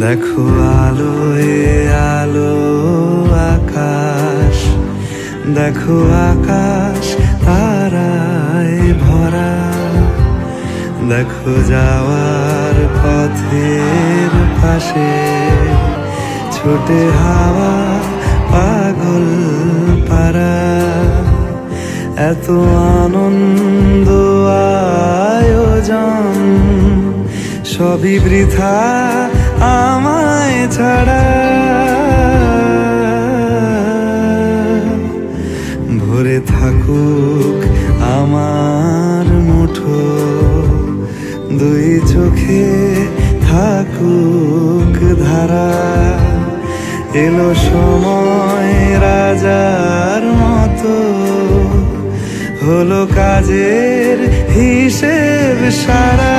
দেখো আলোয় আলো আকাশ, দেখো আকাশ তারায় ভরা, দেখো যাওয়ার পথের পাশে ছোটে হাওয়া পাগল পারা। এত আনন্দ আয়োজন সবই বৃথা আমায় ছাড়া। ভরে থাকুক আমার মুঠো, দুই চোখে থাকুক ধারা। এলো সময় রাজার মতো, হলো কাজের হিসেব সারা।